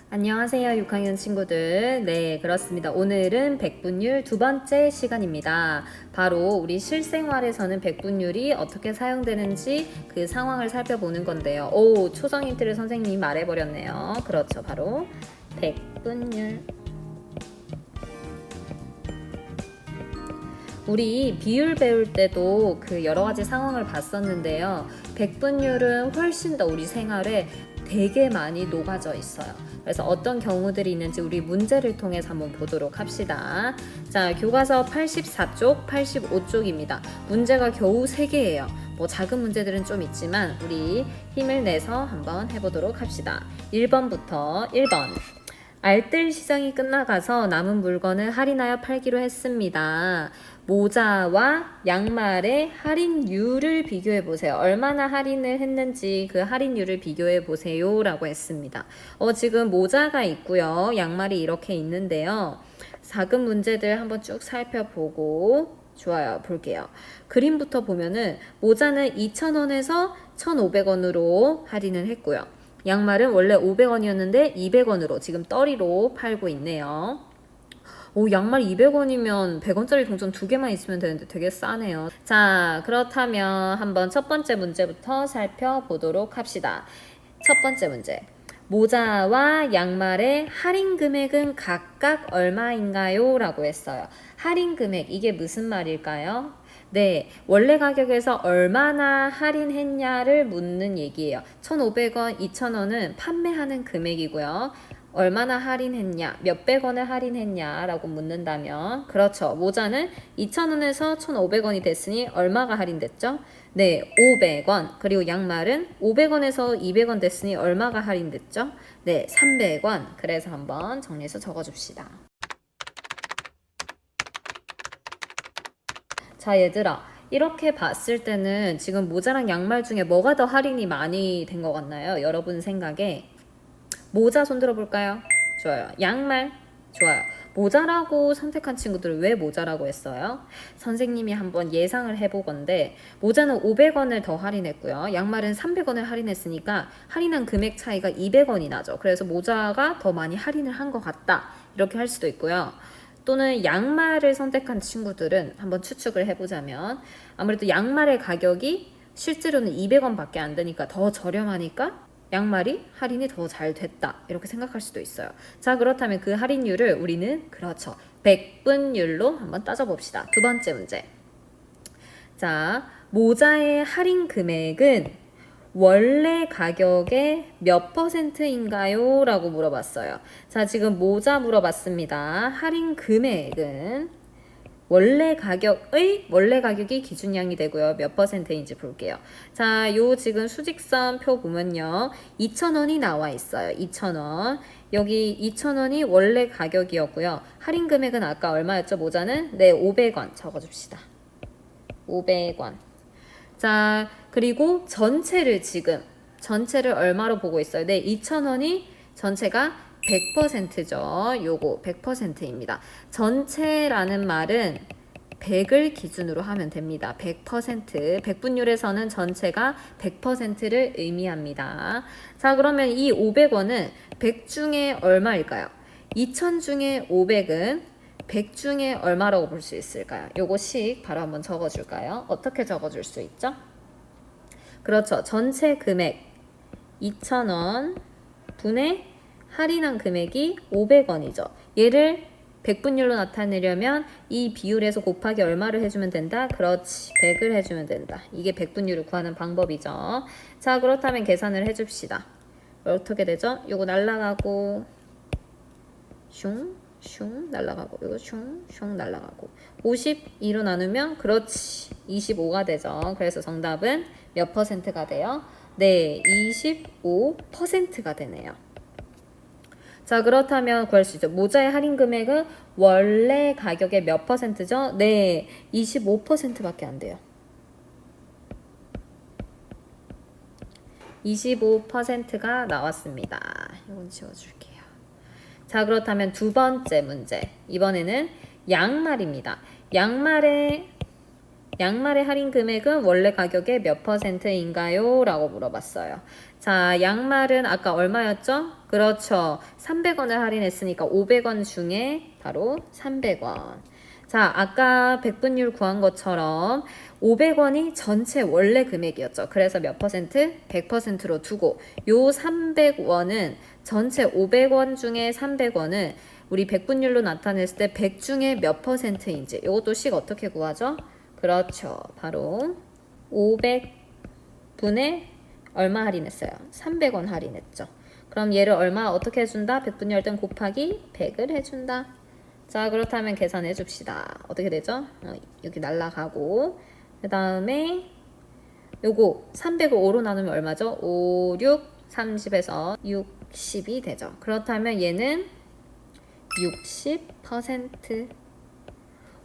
안녕하세요, 6학년 친구들. 네, 그렇습니다. 오늘은 백분율 두 번째 시간입니다. 바로 우리 실생활에서는 백분율이 어떻게 사용되는지 그 상황을 살펴보는 건데요. 오, 초성 힌트를 선생님이 말해버렸네요. 그렇죠, 바로 백분율. 우리 비율 배울 때도 그 여러 가지 상황을 봤었는데요. 백분율은 훨씬 더 우리 생활에 되게 많이 녹아져 있어요. 그래서 어떤 경우들이 있는지 우리 문제를 통해서 한번 보도록 합시다. 자, 교과서 84쪽, 85쪽입니다. 문제가 겨우 3개예요. 뭐 작은 문제들은 좀 있지만 우리 힘을 내서 한번 해보도록 합시다. 1번부터 1번. 알뜰 시장이 끝나가서 남은 물건을 할인하여 팔기로 했습니다. 모자와 양말의 할인율을 비교해 보세요. 얼마나 할인을 했는지 그 할인율을 비교해 보세요 라고 했습니다. 지금 모자가 있고요. 양말이 이렇게 있는데요. 작은 문제들 한번 쭉 살펴보고 좋아요. 볼게요. 그림부터 보면은 모자는 2,000원에서 1,500원으로 할인을 했고요. 양말은 원래 500원이었는데 200원으로 지금 떨이로 팔고 있네요. 오, 양말 200원이면 100원짜리 동전 2개만 있으면 되는데 되게 싸네요. 자, 그렇다면 한번 첫 번째 문제부터 살펴보도록 합시다. 첫 번째 문제. 모자와 양말의 할인 금액은 각각 얼마인가요? 라고 했어요. 할인 금액, 이게 무슨 말일까요? 네, 원래 가격에서 얼마나 할인했냐를 묻는 얘기예요. 1,500원, 2,000원은 판매하는 금액이고요. 얼마나 할인했냐, 몇백 원을 할인했냐 라고 묻는다면, 그렇죠. 모자는 2,000원에서 1,500원이 됐으니 얼마가 할인됐죠? 네, 500원. 그리고 양말은 500원에서 200원 됐으니 얼마가 할인됐죠? 네, 300원. 그래서 한번 정리해서 적어줍시다. 자, 얘들아, 이렇게 봤을 때는 지금 모자랑 양말 중에 뭐가 더 할인이 많이 된 것 같나요? 여러분 생각에 모자 손 들어볼까요? 좋아요. 양말 좋아요. 모자라고 선택한 친구들은 왜 모자라고 했어요? 선생님이 한번 예상을 해보건데 모자는 500원을 더 할인했고요. 양말은 300원을 할인했으니까 할인한 금액 차이가 200원이 나죠. 그래서 모자가 더 많이 할인을 한 것 같다. 이렇게 할 수도 있고요. 또는 양말을 선택한 친구들은 한번 추측을 해보자면 아무래도 양말의 가격이 실제로는 200원 밖에 안 되니까 더 저렴하니까 양말이 할인이 더 잘 됐다 이렇게 생각할 수도 있어요. 자, 그렇다면 그 할인율을 우리는 그렇죠, 백분율로 한번 따져봅시다. 두 번째 문제. 자, 모자의 할인 금액은 원래 가격의 몇 %인가요? 라고 물어봤어요. 자, 지금 모자 물어봤습니다. 할인 금액은 원래 가격이 기준량이 되고요. 몇 %인지 볼게요. 자, 요 지금 수직선 표 보면요. 2,000원이 나와 있어요. 2,000원. 여기 2,000원이 원래 가격이었고요. 할인 금액은 아까 얼마였죠? 모자는? 네, 500원 적어줍시다. 500원. 자, 그리고 전체를 얼마로 보고 있어요? 네, 2,000원이 전체가 100%죠. 요거 100%입니다. 전체라는 말은 100을 기준으로 하면 됩니다. 100%. 백분율에서는 전체가 100%를 의미합니다. 자, 그러면 이 500원은 100 중에 얼마일까요? 2,000 중에 500은 100 중에 얼마라고 볼 수 있을까요? 요거씩 바로 한번 적어줄까요? 어떻게 적어줄 수 있죠? 그렇죠. 전체 금액 2,000원 분의 할인한 금액이 500원이죠. 얘를 백분율로 나타내려면 이 비율에서 곱하기 얼마를 해주면 된다? 그렇지. 100을 해주면 된다. 이게 백분율을 구하는 방법이죠. 자, 그렇다면 계산을 해줍시다. 어떻게 되죠? 요거 날라가고 슝 날라가고 이거 슝 날라가고 52로 나누면 그렇지 25가 되죠. 그래서 정답은 몇 %가 돼요? 네, 25%가 되네요. 자, 그렇다면 구할 수 있죠. 모자의 할인 금액은 원래 가격의 몇 %죠? 네, 25%밖에 안 돼요. 25%가 나왔습니다. 이건 지워줄게요. 자, 그렇다면 두 번째 문제. 이번에는 양말입니다. 양말의 할인 금액은 원래 가격의 몇 %인가요? 라고 물어봤어요. 자, 양말은 아까 얼마였죠? 그렇죠. 300원을 할인했으니까 500원 중에 바로 300원. 자, 아까 백분율 구한 것처럼 500원이 전체 원래 금액이었죠. 그래서 몇 퍼센트? 100%로 두고 요 300원은 전체 500원 중에 300원은 우리 백분율로 나타냈을 때 100 중에 몇 퍼센트인지 이것도 식 어떻게 구하죠? 그렇죠. 바로 500분의 얼마 할인했어요? 300원 할인했죠. 그럼 얘를 얼마 어떻게 해준다? 백분율 땐 곱하기 100을 해준다. 자, 그렇다면 계산해 줍시다. 어떻게 되죠? 여기 날라가고 그 다음에 요거 300을 5로 나누면 얼마죠? 5, 6, 30에서 60이 되죠. 그렇다면 얘는 60%.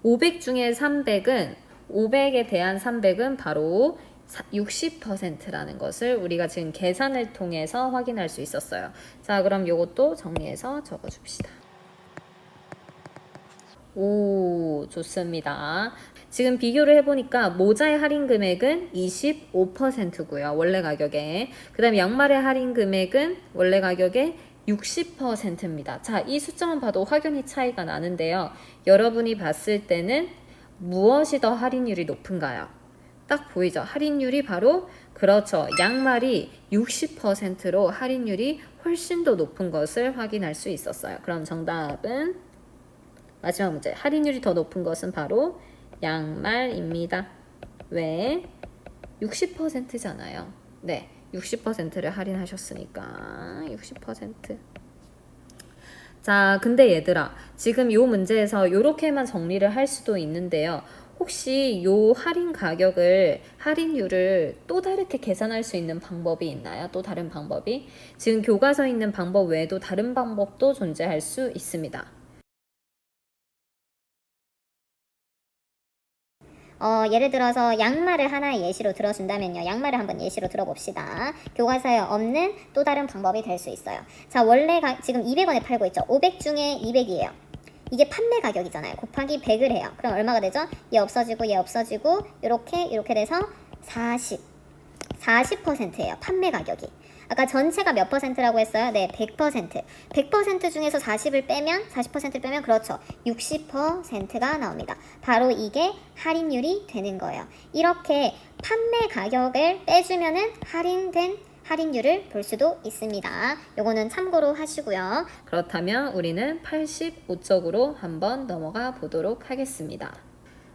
500 중에 300은 500에 대한 300은 바로 60%라는 것을 우리가 지금 계산을 통해서 확인할 수 있었어요. 자, 그럼 요것도 정리해서 적어줍시다. 오, 좋습니다. 지금 비교를 해보니까 모자의 할인 금액은 25%고요. 원래 가격에. 그 다음에 양말의 할인 금액은 원래 가격에 60%입니다. 자, 이 숫자만 봐도 확연히 차이가 나는데요. 여러분이 봤을 때는 무엇이 더 할인율이 높은가요? 딱 보이죠? 할인율이 바로 그렇죠. 양말이 60%로 할인율이 훨씬 더 높은 것을 확인할 수 있었어요. 그럼 정답은 마지막 문제. 할인율이 더 높은 것은 바로 양말입니다. 왜? 60%잖아요. 네. 60%를 할인하셨으니까 60%. 자, 근데 얘들아, 지금 요 문제에서 요렇게만 정리를 할 수도 있는데요. 혹시 요 할인 가격을, 할인율을 또 다르게 계산할 수 있는 방법이 있나요? 또 다른 방법이? 지금 교과서에 있는 방법 외에도 다른 방법도 존재할 수 있습니다. 예를 들어서 양말을 하나의 예시로 들어준다면요. 양말을 한번 예시로 들어봅시다. 교과서에 없는 또 다른 방법이 될 수 있어요. 자, 원래 지금 200원에 팔고 있죠. 500 중에 200이에요. 이게 판매 가격이잖아요. 곱하기 100을 해요. 그럼 얼마가 되죠? 얘 없어지고 얘 없어지고 이렇게 돼서 40%예요. 판매 가격이. 아까 전체가 몇 퍼센트라고 했어요? 네, 100%. 100% 중에서 40을 빼면, 40%를 빼면 그렇죠. 60%가 나옵니다. 바로 이게 할인율이 되는 거예요. 이렇게 판매 가격을 빼주면은 할인율을 볼 수도 있습니다. 요거는 참고로 하시고요. 그렇다면 우리는 85쪽으로 한번 넘어가 보도록 하겠습니다.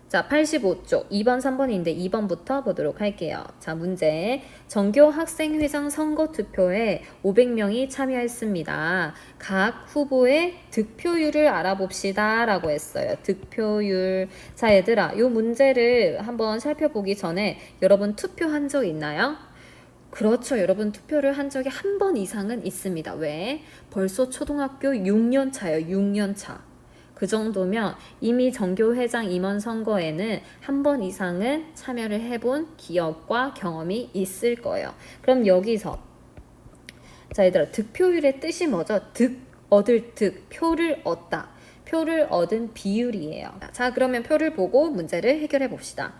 자, 85쪽 2번, 3번인데 2번부터 보도록 할게요. 자, 문제. 전교 학생회장 선거투표에 500명이 참여했습니다. 각 후보의 득표율을 알아봅시다 라고 했어요. 득표율. 자, 얘들아, 요 문제를 한번 살펴보기 전에 여러분 투표한 적 있나요? 그렇죠. 여러분 투표를 한 적이 한 번 이상은 있습니다. 왜? 벌써 초등학교 6년 차예요. 6년 차. 그 정도면 이미 전교회장 임원 선거에는 한 번 이상은 참여를 해본 기억과 경험이 있을 거예요. 그럼 여기서 자, 얘들아, 득표율의 뜻이 뭐죠? 얻을 득, 표를 얻다. 표를 얻은 비율이에요. 자, 그러면 표를 보고 문제를 해결해 봅시다.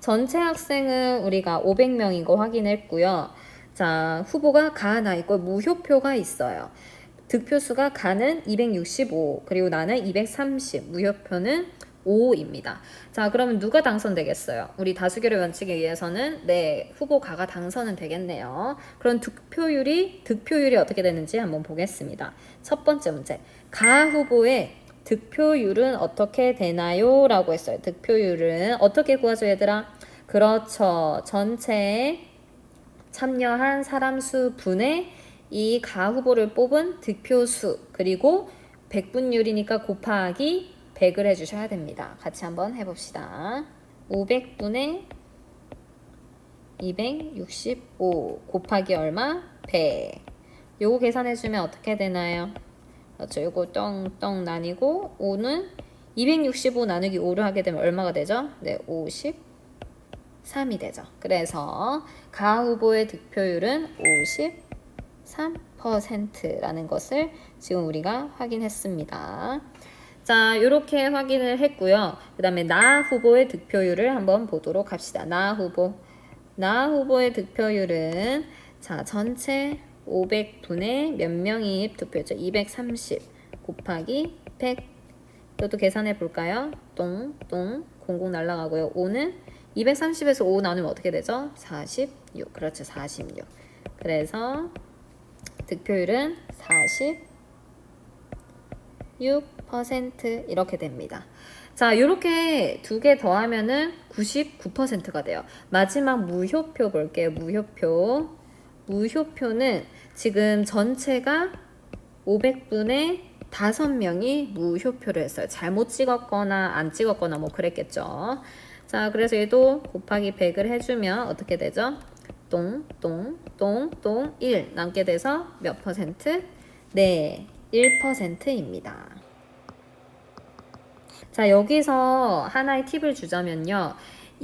전체 학생은 우리가 500명인 거 확인했고요. 자, 후보가 가 나 있고 무효표가 있어요. 득표수가 가는 265, 그리고 나는 230, 무효표는 5입니다. 자, 그러면 누가 당선되겠어요? 우리 다수결의 원칙에 의해서는 네, 후보 가가 당선은 되겠네요. 그럼 득표율이 어떻게 되는지 한번 보겠습니다. 첫 번째 문제. 가 후보의 득표율은 어떻게 되나요? 라고 했어요. 득표율은 어떻게 구하죠, 얘들아? 그렇죠. 전체 참여한 사람 수 분의 이 가 후보를 뽑은 득표수, 그리고 100분율이니까 곱하기 100을 해주셔야 됩니다. 같이 한번 해봅시다. 500분의 265 곱하기 얼마? 100. 요거 계산해주면 어떻게 되나요? 그렇죠. 요거 똥똥 나뉘고 5는 265 나누기 5를 하게 되면 얼마가 되죠? 네, 53이 되죠. 그래서 가 후보의 득표율은 53%라는 것을 지금 우리가 확인했습니다. 자, 이렇게 확인을 했고요. 그 다음에 나 후보의 득표율을 한번 보도록 합시다. 나 후보의 득표율은 자, 전체 500분의 몇 명이 투표했죠? 230 곱하기 100. 이것도 계산해 볼까요? 똥똥 00 날라가고요. 5는 230에서 5 나누면 어떻게 되죠? 46. 그렇죠. 46. 그래서 득표율은 46% 이렇게 됩니다. 자, 이렇게 두 개 더하면은 99%가 돼요. 마지막 무효표 볼게요. 무효표는 지금 전체가 500분의 5명이 무효표를 했어요. 잘못 찍었거나 안 찍었거나 뭐 그랬겠죠. 자, 그래서 얘도 곱하기 100을 해주면 어떻게 되죠? 똥똥똥똥 1 남게 돼서 몇 퍼센트? 네, 1%입니다. 자, 여기서 하나의 팁을 주자면요.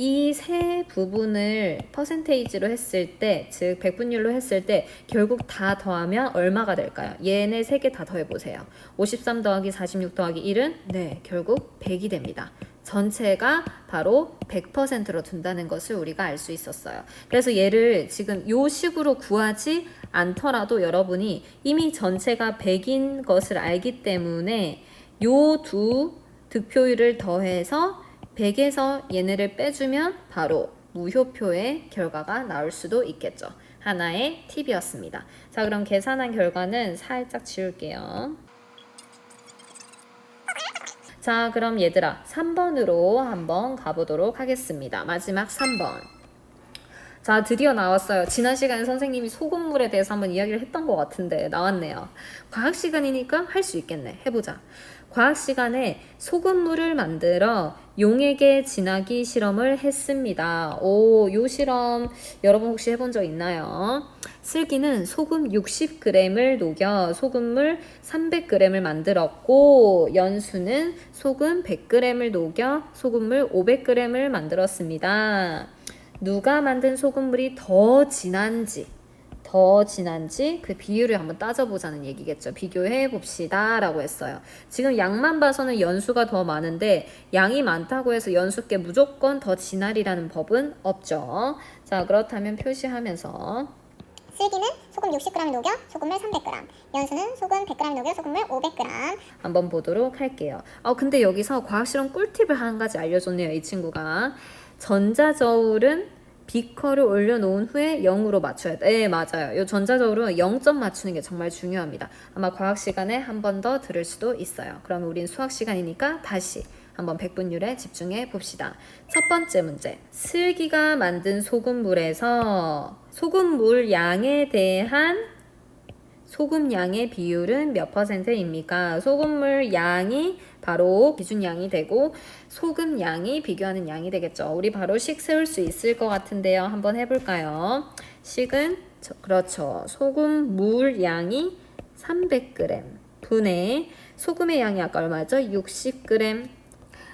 이 세 부분을 퍼센테이지로 했을 때, 즉 백분율로 했을 때 결국 다 더하면 얼마가 될까요? 얘네 세 개 다 더해보세요. 53 더하기 46 더하기 1은 네, 결국 100이 됩니다. 전체가 바로 100%로 둔다는 것을 우리가 알 수 있었어요. 그래서 얘를 지금 요 식으로 구하지 않더라도 여러분이 이미 전체가 100인 것을 알기 때문에 요 두 득표율을 더해서 100에서 얘네를 빼주면 바로 무효표의 결과가 나올 수도 있겠죠. 하나의 팁이었습니다. 자, 그럼 계산한 결과는 살짝 지울게요. 자, 그럼 얘들아 3번으로 한번 가보도록 하겠습니다. 마지막 3번. 자, 드디어 나왔어요. 지난 시간에 선생님이 소금물에 대해서 한번 이야기를 했던 것 같은데 나왔네요. 과학 시간이니까 할 수 있겠네. 해보자. 과학 시간에 소금물을 만들어 용에게 진하기 실험을 했습니다. 오, 요 실험 여러분 혹시 해본 적 있나요? 슬기는 소금 60g을 녹여 소금물 300g을 만들었고 연수는 소금 100g을 녹여 소금물 500g을 만들었습니다. 누가 만든 소금물이 더 진한지 그 비율을 한번 따져보자는 얘기겠죠. 비교해 봅시다 라고 했어요. 지금 양만 봐서는 연수가 더 많은데 양이 많다고 해서 연수께 무조건 더 진하리라는 법은 없죠. 자, 그렇다면 표시하면서 슬기는 소금 60g 녹여 소금물 300g, 연수는 소금 100g 녹여 소금물 500g. 한번 보도록 할게요. 근데 여기서 과학실험 꿀팁을 한 가지 알려줬네요. 이 친구가. 전자저울은 비커를 올려놓은 후에 0으로 맞춰야 돼. 네, 맞아요. 이 전자저울은 0점 맞추는 게 정말 중요합니다. 아마 과학 시간에 한 번 더 들을 수도 있어요. 그러면 우린 수학 시간이니까 다시 한번 백분율에 집중해 봅시다. 첫 번째 문제. 슬기가 만든 소금물에서 소금물 양에 대한 소금 양의 비율은 몇 %입니까? 소금물 양이 바로 기준 양이 되고 소금 양이 비교하는 양이 되겠죠. 우리 바로 식 세울 수 있을 것 같은데요. 한번 해볼까요? 식은 그렇죠. 소금물 양이 300g 분의 소금의 양이 아까 얼마였죠? 60g.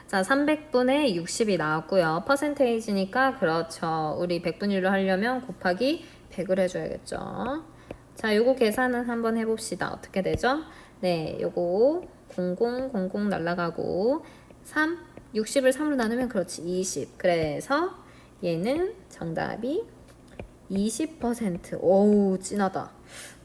자, 300분의 60이 나왔고요. 퍼센테이지니까 그렇죠. 우리 백분율로 하려면 곱하기 100을 해줘야겠죠. 자, 요거 계산은 한번 해봅시다. 어떻게 되죠? 네, 요거 00 날라가고 3, 60을 3으로 나누면 그렇지 20. 그래서 얘는 정답이 20%. 오우, 진하다.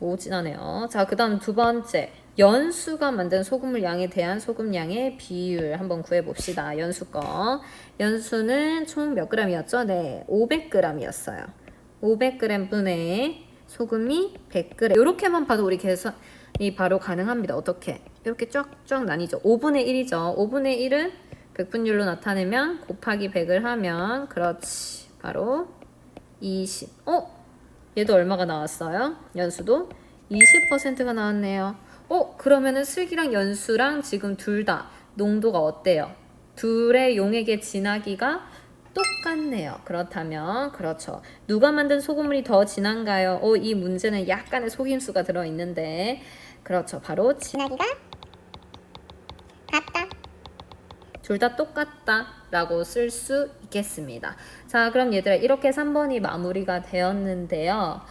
오, 진하네요. 자, 그 다음 두 번째. 연수가 만든 소금물 양에 대한 소금 양의 비율 한번 구해봅시다. 연수 거. 연수는 총 몇 g이었죠? 네, 500g이었어요. 500g 분의 소금이 100g. 이렇게만 봐도 우리 계산이 바로 가능합니다. 어떻게? 이렇게 쫙쫙 나뉘죠. 5분의 1이죠. 5분의 1은 백분율로 나타내면 곱하기 100을 하면 그렇지. 바로 20. 얘도 얼마가 나왔어요? 연수도 20%가 나왔네요. 그러면은 슬기랑 연수랑 지금 둘 다 농도가 어때요? 둘의 용액의 진하기가 똑같네요. 그렇다면 그렇죠. 누가 만든 소금물이 더 진한가요? 이 문제는 약간의 속임수가 들어있는데 그렇죠. 바로 진하기가 같다. 둘 다 똑같다 라고 쓸 수 있겠습니다. 자, 그럼 얘들아 이렇게 3번이 마무리가 되었는데요.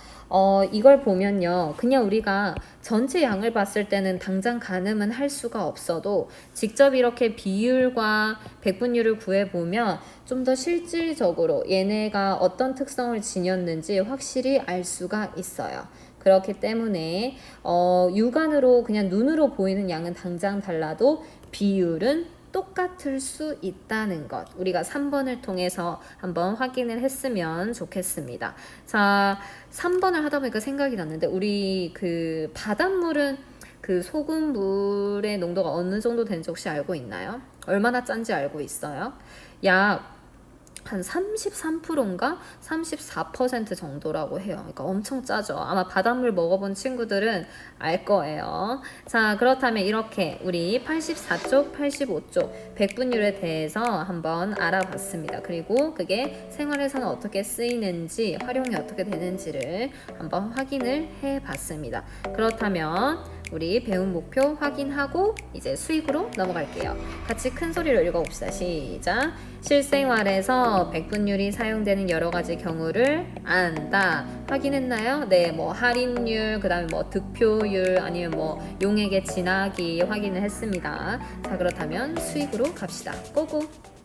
이걸 보면요. 그냥 우리가 전체 양을 봤을 때는 당장 가늠은 할 수가 없어도 직접 이렇게 비율과 백분율을 구해보면 좀 더 실질적으로 얘네가 어떤 특성을 지녔는지 확실히 알 수가 있어요. 그렇기 때문에 육안으로 그냥 눈으로 보이는 양은 당장 달라도 비율은 똑같을 수 있다는 것. 우리가 3번을 통해서 한번 확인을 했으면 좋겠습니다. 자, 3번을 하다 보니까 생각이 났는데 우리 그 바닷물은 그 소금물의 농도가 어느 정도 되는지 혹시 알고 있나요? 얼마나 짠지 알고 있어요? 약 한 33%인가 34% 정도라고 해요. 그러니까 엄청 짜죠. 아마 바닷물 먹어본 친구들은 알 거예요. 자, 그렇다면 이렇게 우리 84쪽, 85쪽 백분율에 대해서 한번 알아봤습니다. 그리고 그게 생활에서는 어떻게 쓰이는지, 활용이 어떻게 되는지를 한번 확인을 해봤습니다. 그렇다면 우리 배운 목표 확인하고 이제 수익으로 넘어갈게요. 같이 큰 소리로 읽어봅시다. 시작. 실생활에서 백분율이 사용되는 여러 가지 경우를 안다. 확인했나요? 네, 뭐 할인율, 그 다음에 뭐 득표율, 아니면 뭐 용액의 진하기 확인을 했습니다. 자, 그렇다면 수익으로 갑시다. 고고!